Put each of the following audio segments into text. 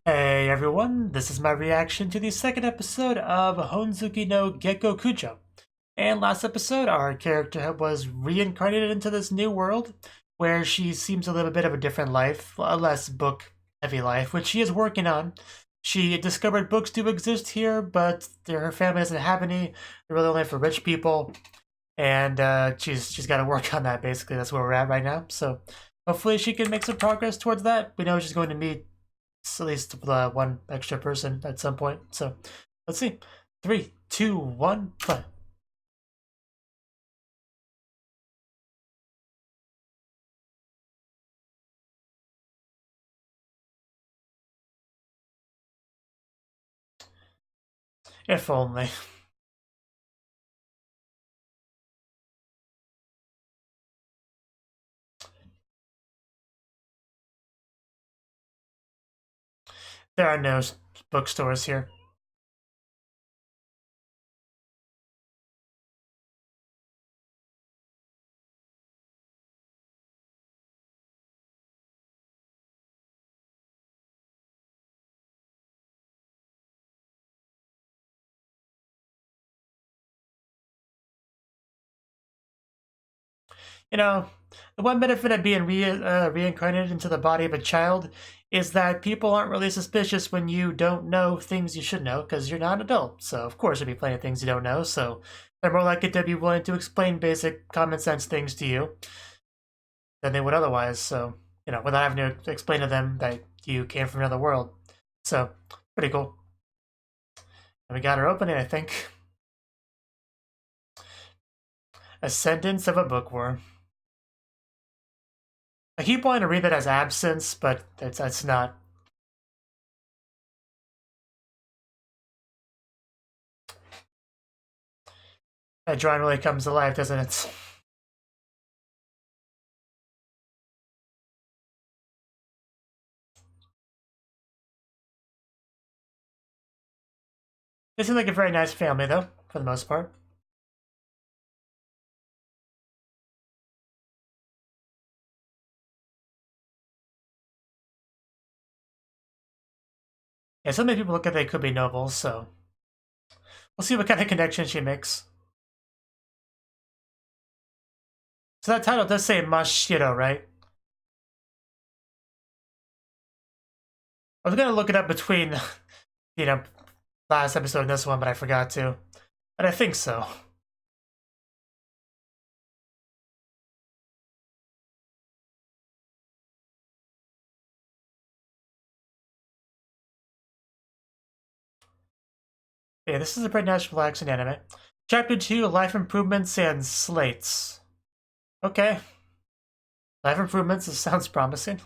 Hey everyone, this is my reaction to the second episode of Honzuki no Gekokujou. And last episode, our character was reincarnated into this new world, where she seems a little bit of a different life, a less book-heavy life, which she is working on. She discovered books do exist here, but her family doesn't have any. They're really only for rich people, and she's got to work on that. Basically, that's where we're at right now. So hopefully, she can make some progress towards that. We know she's going to meet at least one extra person at some point. So let's see. 3, 2, 1, play. If only. There are no bookstores here. You know, the one benefit of being reincarnated into the body of a child is that people aren't really suspicious when you don't know things you should know because you're not an adult. So, of course, there'll be plenty of things you don't know. So, they're more likely to be willing to explain basic common sense things to you than they would otherwise. So, without having to explain to them that you came from another world. So, pretty cool. And we got our opening, I think. Ascendance of a Bookworm. I keep wanting to read that as absence, but that's not. That drawing really comes to life, doesn't it? They seem like a very nice family, though, for the most part. Yeah, so many people look at they could be nobles, so we'll see what kind of connection she makes. So that title does say Mujirou, right? I was gonna look it up between, last episode and this one, but I forgot to. But I think so. Yeah, this is a pretty nice, relaxing anime. Chapter 2, Life Improvements and Slates. Okay. Life Improvements, this sounds promising.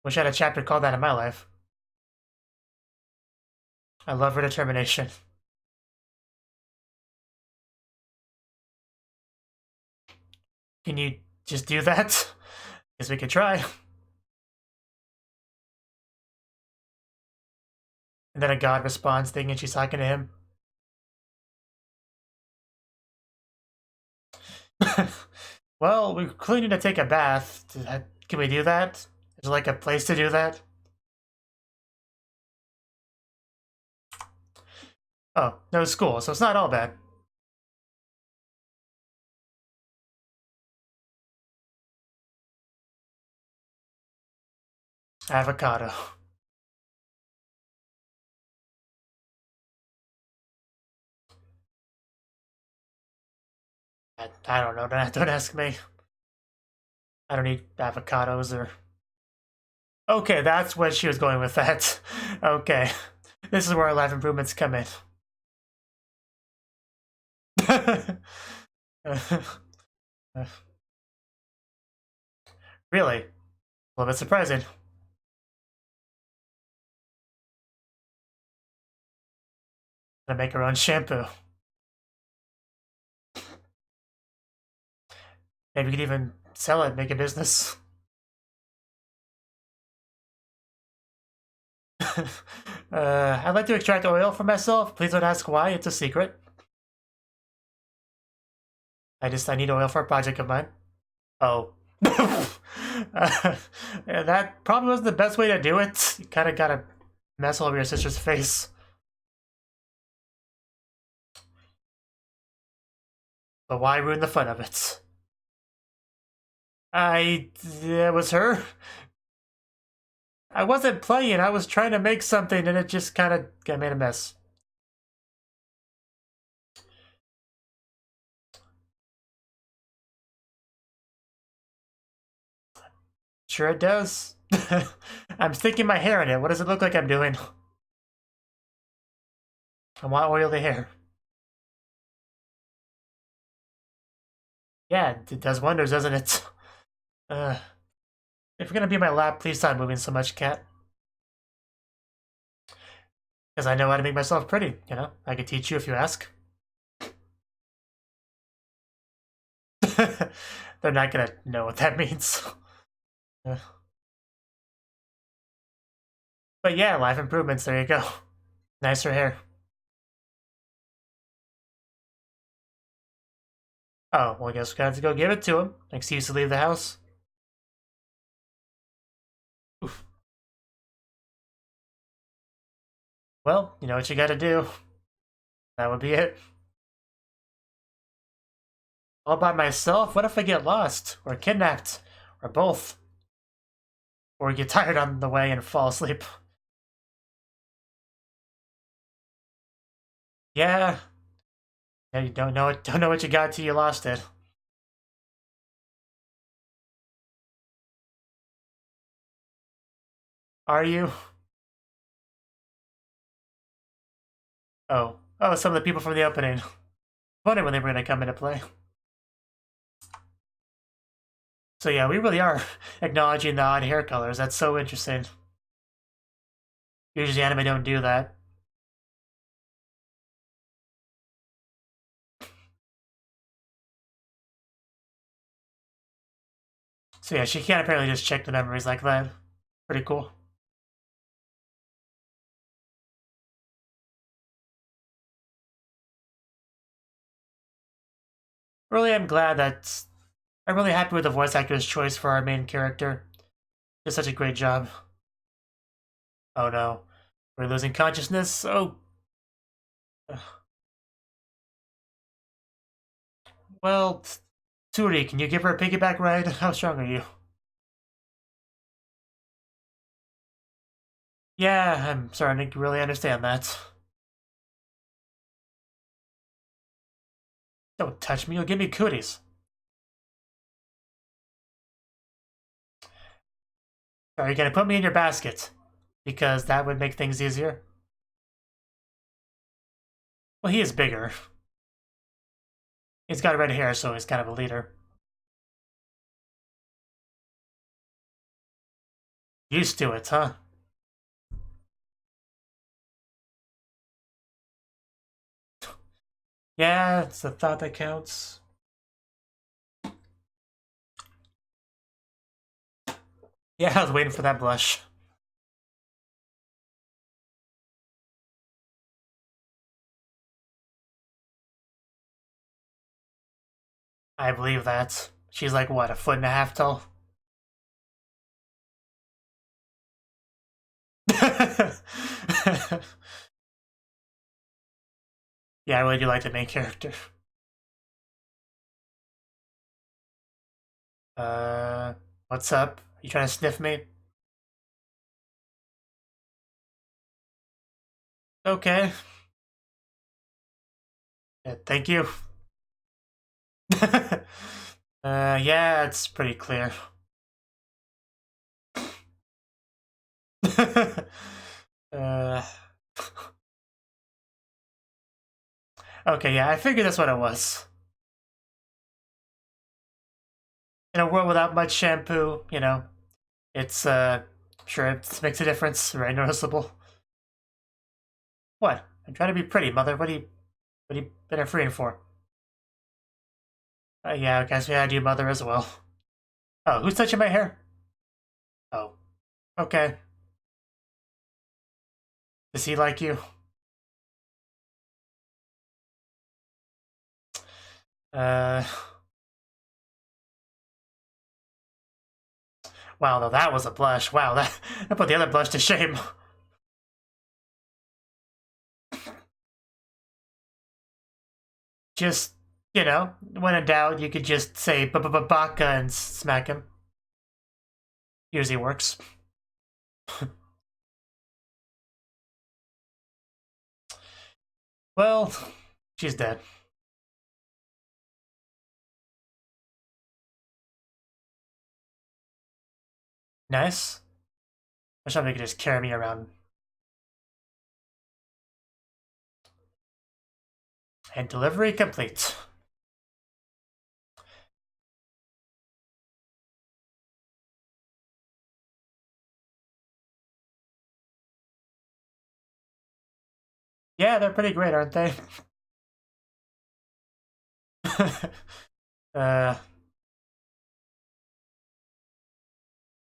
Wish I had a chapter called that in my life. I love her determination. Can you just do that? Guess we could try. And then a god responds thinking she's talking to him. Well, we clearly need to take a bath. Can we do that? Is there like a place to do that? Oh, no school, so it's not all bad. Avocado. I don't know, don't ask me. I don't eat avocados or... Okay, that's what she was going with that. Okay. This is where our life improvements come in. Really? A little bit surprising. Gonna make her own shampoo. Maybe we could even sell it, make a business. I'd like to extract oil for myself. Please don't ask why, it's a secret. I need oil for a project of mine. Oh, Yeah, that probably wasn't the best way to do it. You kind of gotta mess all over your sister's face. But why ruin the fun of it? It was her. I wasn't playing, I was trying to make something and it just kind of made a mess. Sure it does. I'm sticking my hair in it. What does it look like I'm doing? I want oily hair. Yeah, it does wonders, doesn't it? If you're gonna be in my lap, please stop moving so much, cat. Because I know how to make myself pretty, you know? I could teach you if you ask. They're not gonna know what that means. But yeah, life improvements, there you go. Nicer hair. Oh, well, I guess we have to go give it to him. Excuse to leave the house. Oof. Well, you know what you gotta do. That would be it. All by myself? What if I get lost? Or kidnapped? Or both? Or get tired on the way and fall asleep? Yeah. Yeah, you don't know what you got till you lost it. Are you? Oh. Oh, some of the people from the opening. Wondering when they were gonna come into play. So yeah, we really are acknowledging the odd hair colors. That's so interesting. Usually anime don't do that. So yeah, she can't apparently just check the memories like that. Pretty cool. Really, I'm glad that I'm really happy with the voice actor's choice for our main character. Did such a great job. Oh no, we're losing consciousness. Oh, well, Turi, can you give her a piggyback ride? How strong are you? Yeah, I'm starting to really understand that. Don't touch me, you'll give me cooties. Are you gonna put me in your basket? Because that would make things easier. Well, he is bigger. He's got red hair, so he's kind of a leader. Used to it, huh? Yeah, it's the thought that counts. Yeah, I was waiting for that blush. I believe that. She's like, what, a foot and a half tall? Yeah, I really do like the main character. Uh, what's up? You trying to sniff me? Okay. Yeah, thank you. Yeah, it's pretty clear. uh, okay, yeah, I figured that's what it was. In a world without much shampoo, you know, it's, sure it makes a difference, very noticeable. What? I'm trying to be pretty, mother. What are you interfering for? Yeah, I guess we had you, mother, as well. Oh, who's touching my hair? Oh, okay. Does he like you? Uh, Wow, though, that was a blush. Wow, that put the other blush to shame. Just, you know, when in doubt, you could just say baka and smack him. Usually works. Well, she's dead. Nice. I wish somebody could just carry me around. And delivery complete. Yeah, they're pretty great, aren't they? uh,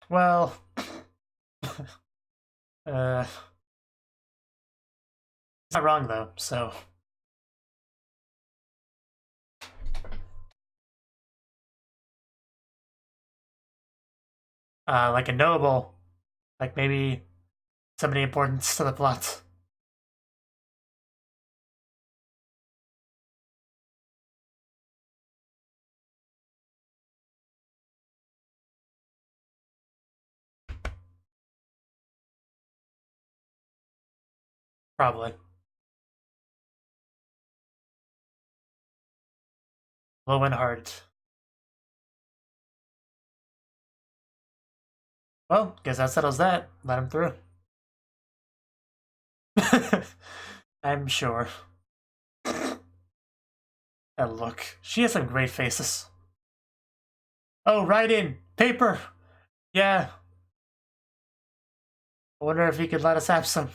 well, uh, it's not wrong though, so. Like a noble, like maybe somebody important to the plot. Probably. Low and hard. Well, guess that settles that. Let him through. I'm sure. And look, she has some great faces. Oh, write in! Paper! Yeah. I wonder if he could let us have some.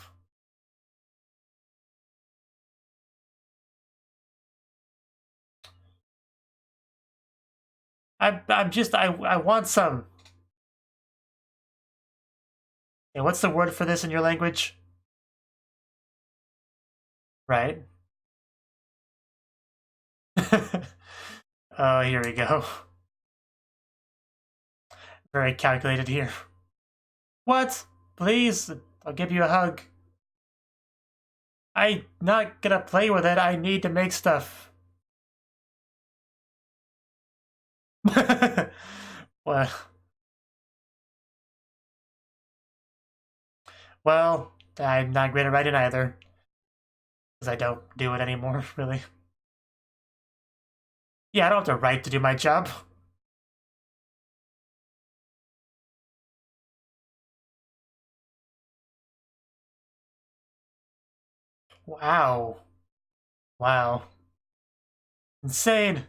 I want some. Yeah, what's the word for this in your language? Right. Oh, here we go. Very calculated here. What? Please, I'll give you a hug. I'm not gonna play with it. I need to make stuff. What? Well, I'm not great at writing either. Because I don't do it anymore, really. Yeah, I don't have to write to do my job. Wow. Wow. Insane.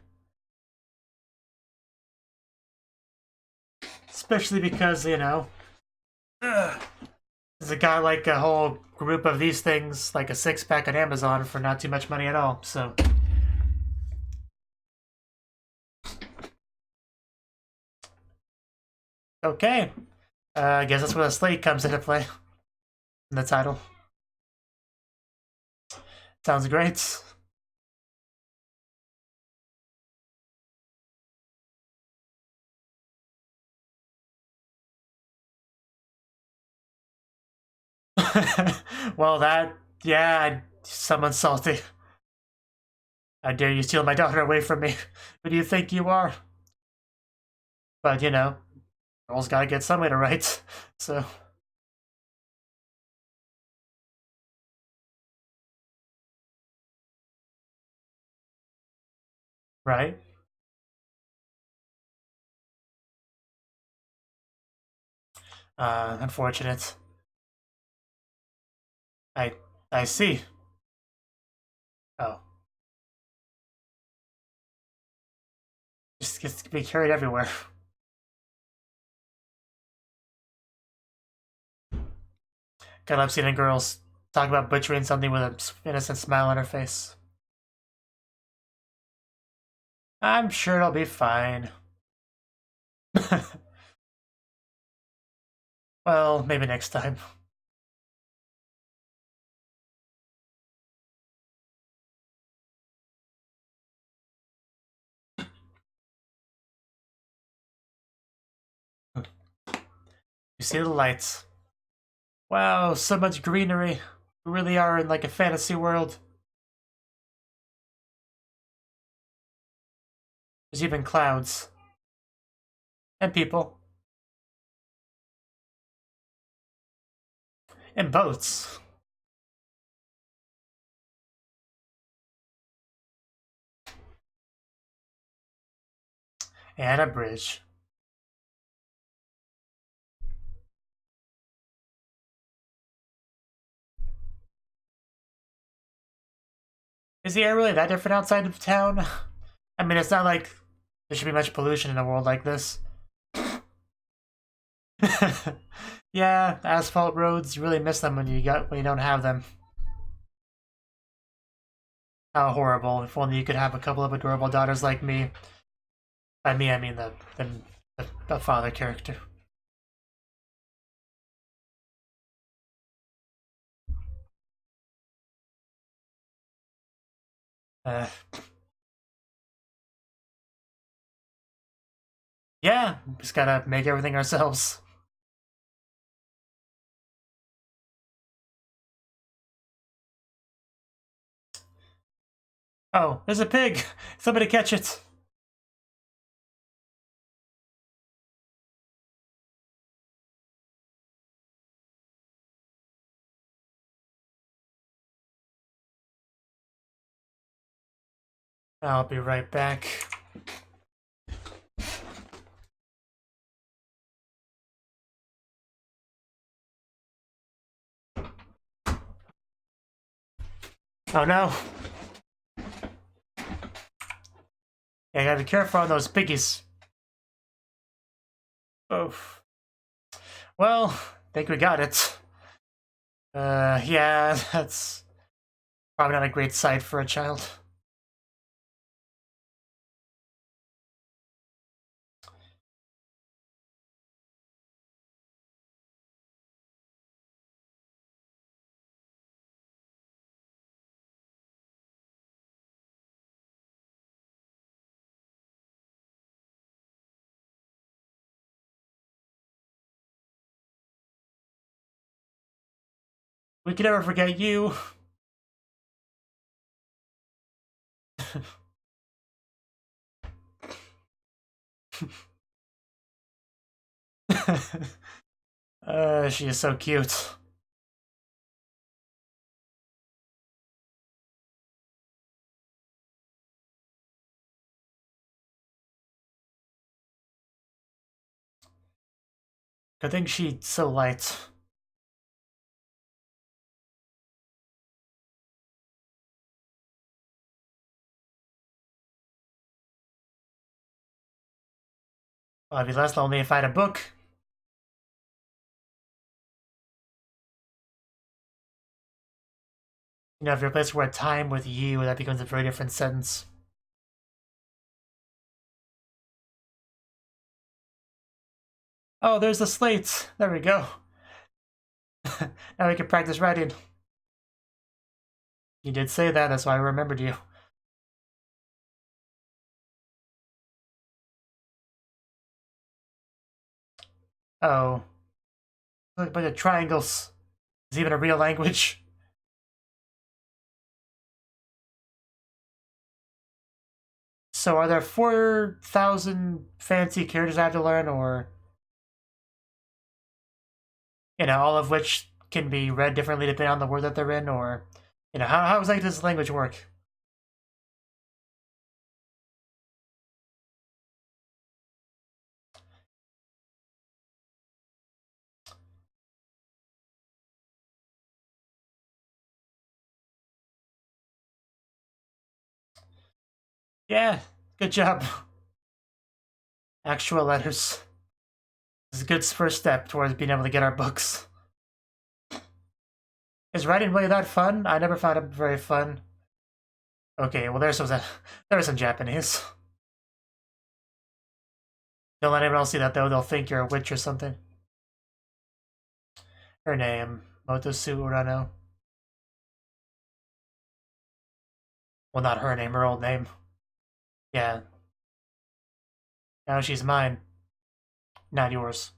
Especially because, you know, there's a guy like a whole group of these things, like a 6-pack on Amazon for not too much money at all, so. Okay. I guess that's where the slate comes into play. In the title. Sounds great. Well, yeah, someone's salty. How dare you steal my daughter away from me? Who do you think you are? But, you know, girls gotta get some way to write, so. Right? Unfortunate. I I see. Oh. Just gets to be carried everywhere. God, I've seen girls talk about butchering something with an innocent smile on her face. I'm sure it'll be fine. Well, maybe next time. You see the lights. Wow, so much greenery. We really are in like a fantasy world. There's even clouds. And people. And boats. And a bridge. Is the air really that different outside of town? I mean, it's not like there should be much pollution in a world like this. Yeah, asphalt roads, you really miss them when you don't have them. How horrible. If only you could have a couple of adorable daughters like me. By me, I mean the father character. Yeah, just gotta make everything ourselves. Oh, there's a pig! Somebody catch it! I'll be right back. Oh no! Yeah, I gotta be careful on those piggies. Oh. Well, I think we got it. Yeah, that's probably not a great sight for a child. We can never forget you. She is so cute. Good thing she's so light. Well, I'd be less lonely if I had a book. You know, if you replace the word time with you, that becomes a very different sentence. Oh, there's the slate. There we go. Now we can practice writing. You did say that, that's why I remembered you. Oh. Look, a bunch of triangles. Is even a real language? So are there 4,000 fancy characters I have to learn, or... You know, all of which can be read differently depending on the word that they're in, or... You know, how exactly does this language work? Yeah, good job. Actual letters. This is a good first step towards being able to get our books. Is writing really that fun? I never found it very fun. Okay, well there's some Japanese. Don't let anyone else see that though, they'll think you're a witch or something. Her name, Motosu Urano. Well, not her name, her old name. Yeah. Now she's mine. Not yours.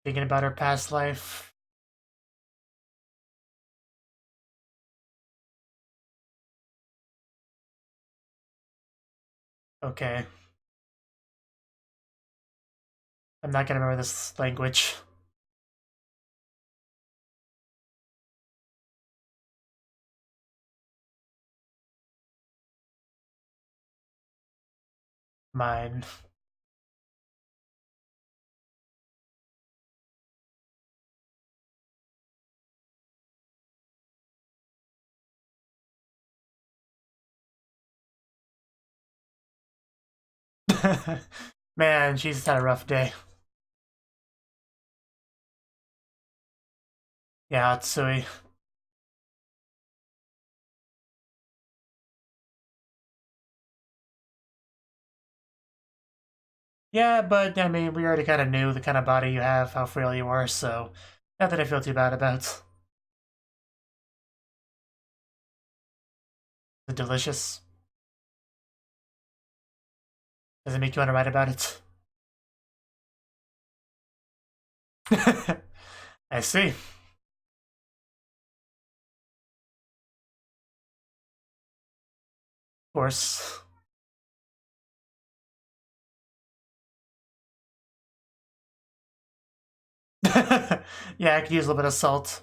Thinking about her past life. Okay. I'm not gonna remember this language. Mine. Man, she's had a rough day. Yeah, Atsui. Yeah, but I mean, we already kind of knew the kind of body you have, how frail you are, so not that I feel too bad about. Is it delicious? Does it make you want to write about it? I see. Of course. Yeah, I could use a little bit of salt.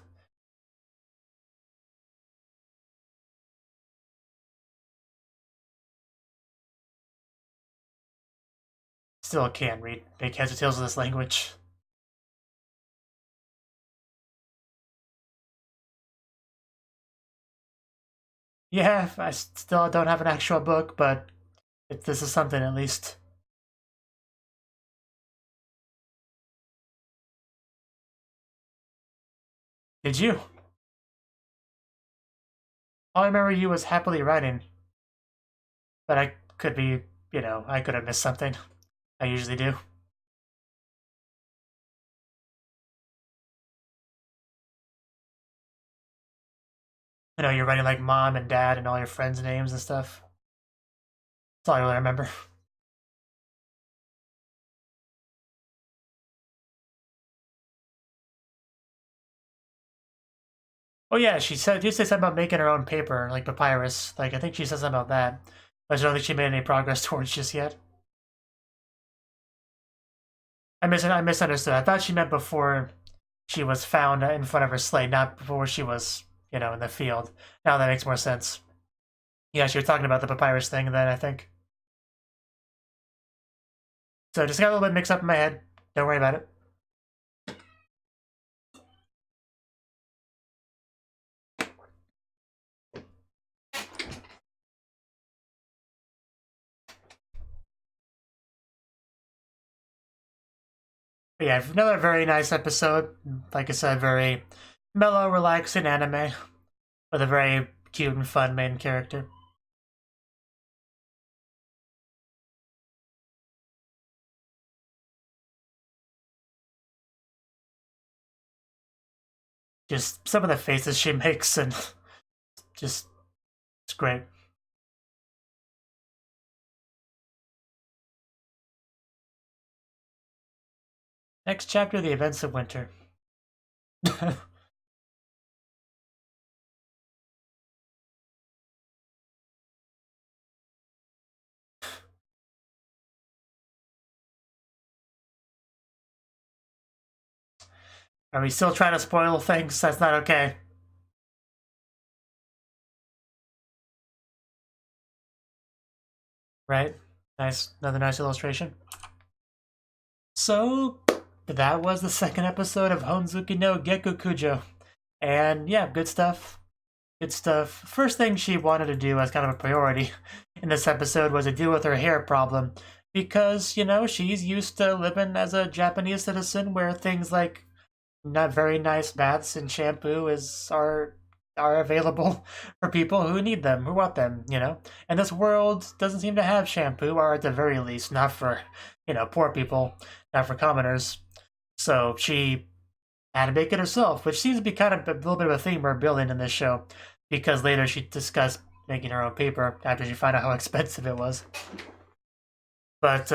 Still can't read big heads or tails of this language. Yeah, I still don't have an actual book, but this is something at least. Did you? All I remember you was happily writing. But I could be, I could have missed something. I usually do. You're writing like mom and dad and all your friends' names and stuff. That's all I really remember. Oh yeah, she said something about making her own paper, like papyrus. Like I think she said something about that. But I don't think she made any progress towards just yet. I misunderstood. I thought she meant before she was found in front of her sleigh, not before she was, in the field. Now that makes more sense. Yeah, she was talking about the papyrus thing then, I think. So just got a little bit mixed up in my head. Don't worry about it. But yeah, another very nice episode. Like I said, very mellow, relaxing anime with a very cute and fun main character. Just some of the faces she makes and just it's great. Next chapter, the events of winter. Are we still trying to spoil things? That's not okay. Right? Nice. Another nice illustration. So, that was the second episode of Honzuki no Gekokujou. And yeah, good stuff. Good stuff. First thing she wanted to do as kind of a priority in this episode was to deal with her hair problem. Because, she's used to living as a Japanese citizen where things like not very nice baths and shampoo are available for people who need them, who want them. And this world doesn't seem to have shampoo, or at the very least, not for, poor people, not for commoners. So she had to make it herself, which seems to be kind of a little bit of a theme we're building in this show, because later she discussed making her own paper after she found out how expensive it was. But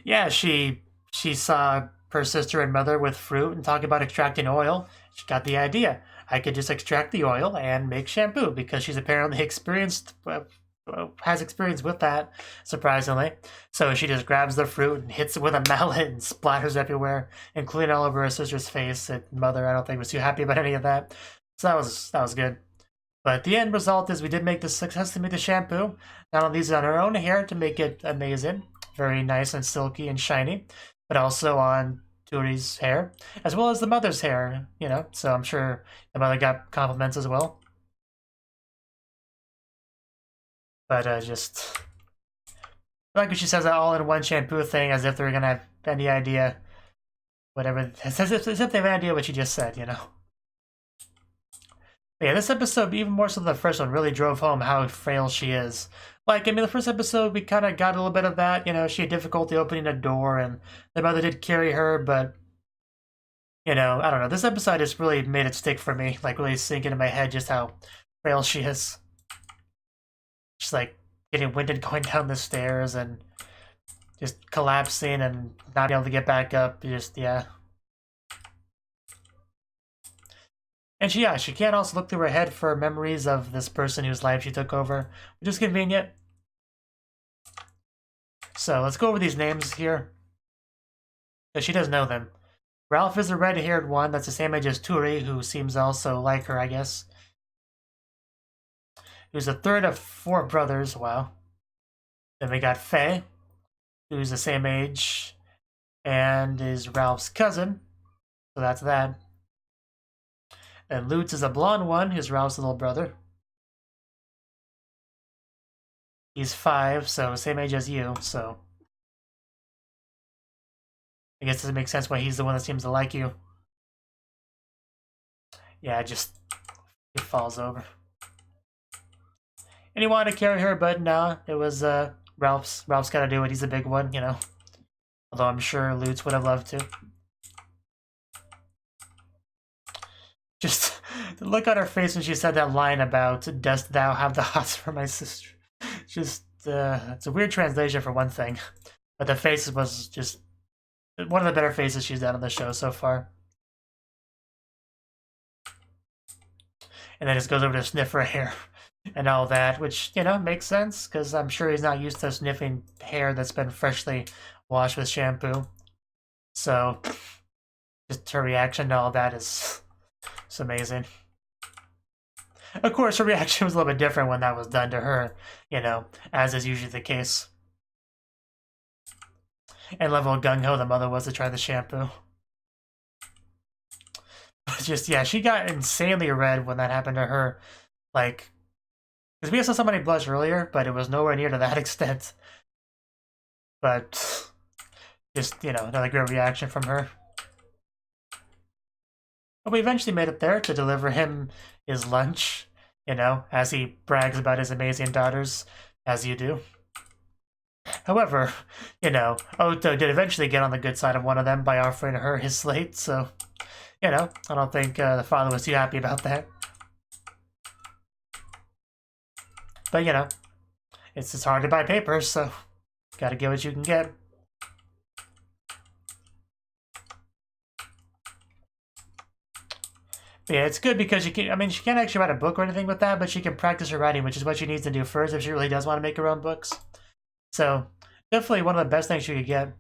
yeah, she saw her sister and mother with fruit and talking about extracting oil, she got the idea. I could just extract the oil and make shampoo because she's apparently has experience with that, surprisingly. So she just grabs the fruit and hits it with a mallet and splatters everywhere, including all over her sister's face. And mother, I don't think, was too happy about any of that. So that was good. But the end result is we did make the success to make the shampoo. Not only on our own hair to make it amazing, very nice and silky and shiny, but also on Turi's hair, as well as the mother's hair, you know, so I'm sure the mother got compliments as well. But just like when she says that all-in-one shampoo thing as if they're gonna have any idea, whatever, as if they have an idea what she just said, you know. But yeah, this episode, even more so than the first one, really drove home how frail she is. Like, I mean, the first episode, we kind of got a little bit of that. You know, she had difficulty opening a door, and the mother did carry her, but, you know, I don't know. This episode just really made it stick for me, like, really sink into my head just how frail she is. She's, like, getting winded going down the stairs and just collapsing and not being able to get back up. Just, yeah. And she can't also look through her head for memories of this person whose life she took over, which is convenient. So let's go over these names here, because she does know them. Ralph is a red-haired one. That's the same age as Turi, who seems also like her, I guess. Who's the third of 4 brothers. Wow. Then we got Faye, who's the same age and is Ralph's cousin. So that's that. And Lutz is a blonde one, who's Ralph's little brother. He's 5, so same age as you, so I guess it doesn't make sense why he's the one that seems to like you. Yeah, it falls over. And he wanted to carry her, but no, it was Ralph's gotta do it. He's a big one, you know. Although I'm sure Lutz would have loved to. Just the look on her face when she said that line about "Dost thou have the hots for my sister?" Just it's a weird translation for one thing, but the face was just one of the better faces she's done on the show so far. And then just goes over to sniff her hair and all that, which, you know, makes sense because I'm sure he's not used to sniffing hair that's been freshly washed with shampoo. So just her reaction to all that is amazing. Of course, her reaction was a little bit different when that was done to her, you know, as is usually the case. And level gung-ho the mother was to try the shampoo. But just, yeah, she got insanely red when that happened to her. Like, because we saw somebody blush earlier, but it was nowhere near to that extent. But just, you know, another great reaction from her. But we eventually made it there to deliver him his lunch, you know, as he brags about his amazing daughters, as you do. However, you know, Oto did eventually get on the good side of one of them by offering her his slate, so, you know, I don't think the father was too happy about that. But, you know, it's just hard to buy papers, so gotta get what you can get. Yeah, it's good because she can't actually write a book or anything with that, but she can practice her writing, which is what she needs to do first if she really does want to make her own books. So, definitely one of the best things she could get.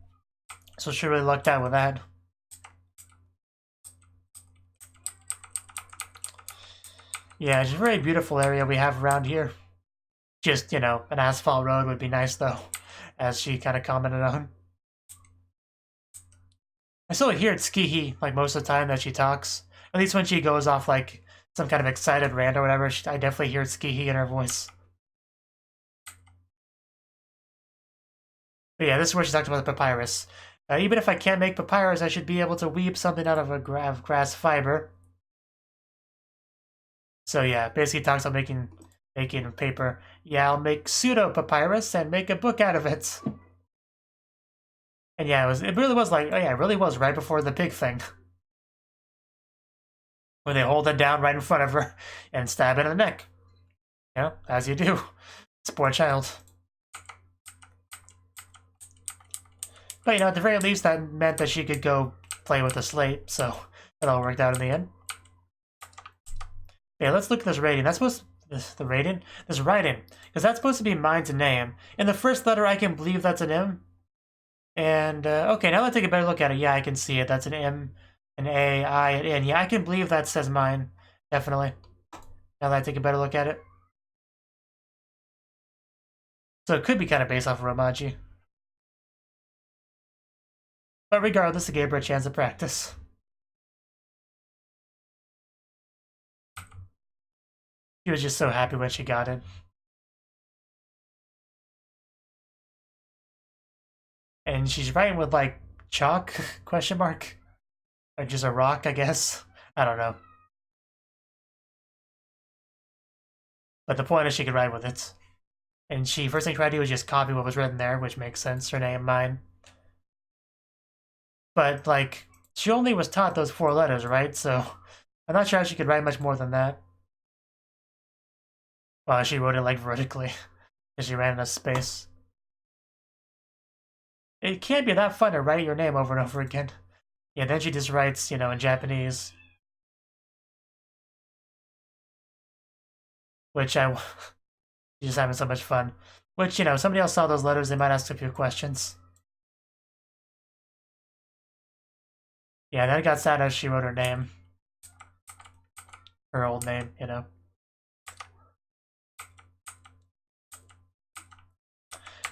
So she really lucked out with that. Yeah, it's a very beautiful area we have around here. Just, you know, an asphalt road would be nice, though, as she kind of commented on. I still hear Tsukihi, like, most of the time that she talks. At least when she goes off, like, some kind of excited rant or whatever, I definitely hear Tsukihi in her voice. But yeah, this is where she talked about the papyrus. Even if I can't make papyrus, I should be able to weave something out of grass fiber. So yeah, basically talks about making paper. Yeah, I'll make pseudo papyrus and make a book out of it. And yeah, it really was like, oh yeah, it really was right before the pig thing. Where they hold it down right in front of her and stab it in the neck. You know, as you do. It's a poor child. But, you know, at the very least, that meant that she could go play with the slate, so it all worked out in the end. Yeah, let's look at this rating. That's supposed to, the rating? This writing, because that's supposed to be mine's name. In the first letter, I can believe that's an M. And, okay, now let's take a better look at it. Yeah, I can see it. That's an M, an A, I, an N. Yeah, I can believe that says mine. Definitely. Now that I take a better look at it. So it could be kind of based off of Romaji. But regardless, it gave her a chance to practice. She was just so happy when she got it. And she's writing with, like, chalk, question mark? Or just a rock, I guess? I don't know. But the point is she could write with it. And she, first thing she tried to do was just copy what was written there, which makes sense, her name, mine. But, like, she only was taught those 4 letters, right? So, I'm not sure how she could write much more than that. Well, she wrote it, like, vertically. Because she ran out of space. It can't be that fun to write your name over and over again. Yeah, then she just writes, you know, in Japanese. Which she's just having so much fun. Which, you know, if somebody else saw those letters, they might ask a few questions. Yeah, then it got sad as she wrote her name. Her old name, you know.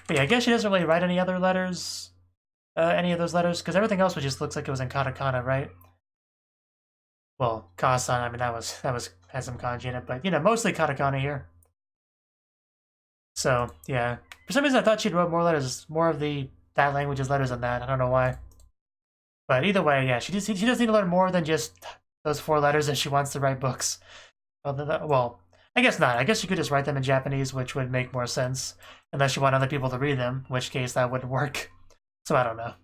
But yeah, I guess she doesn't really write any other letters. Any of those letters, because everything else just looks like it was in katakana, right? Well, Kasan, I mean, that has some kanji in it, but, you know, mostly katakana here. So, yeah. For some reason, I thought she'd wrote more letters, more of that language's letters than that. I don't know why. But either way, yeah, she does need to learn more than just those 4 letters if she wants to write books. Well, I guess not. I guess she could just write them in Japanese, which would make more sense. Unless you want other people to read them, in which case that wouldn't work. So I don't know.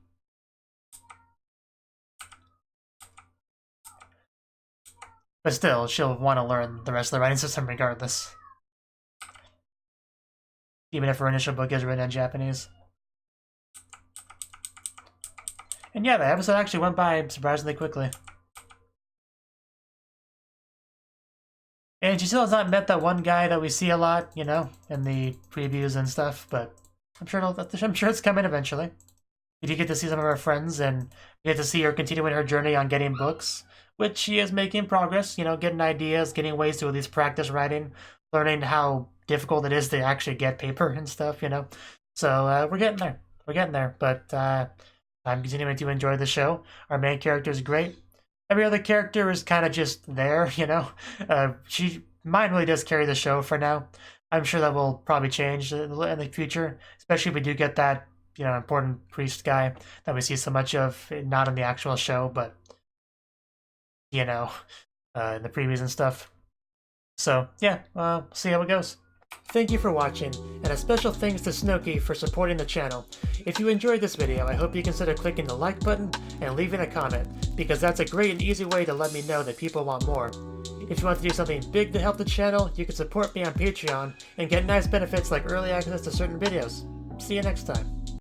But still, she'll want to learn the rest of the writing system regardless. Even if her initial book is written in Japanese. And yeah, the episode actually went by surprisingly quickly. And she still has not met that one guy that we see a lot, you know, in the previews and stuff, but I'm sure it's coming eventually. You do get to see some of her friends, and you get to see her continuing her journey on getting books, which she is making progress, you know, getting ideas, getting ways to at least practice writing, learning how difficult it is to actually get paper and stuff, you know. So we're getting there. We're getting there, but I'm continuing to enjoy the show. Our main character is great. Every other character is kind of just there, you know. Mine really does carry the show for now. I'm sure that will probably change in the future, especially if we do get that, you know, important priest guy that we see so much of, not in the actual show, but, you know, in the previews and stuff. So, yeah, see how it goes. Thank you for watching, and a special thanks to Cnouki for supporting the channel. If you enjoyed this video, I hope you consider clicking the like button and leaving a comment, because that's a great and easy way to let me know that people want more. If you want to do something big to help the channel, you can support me on Patreon and get nice benefits like early access to certain videos. See you next time.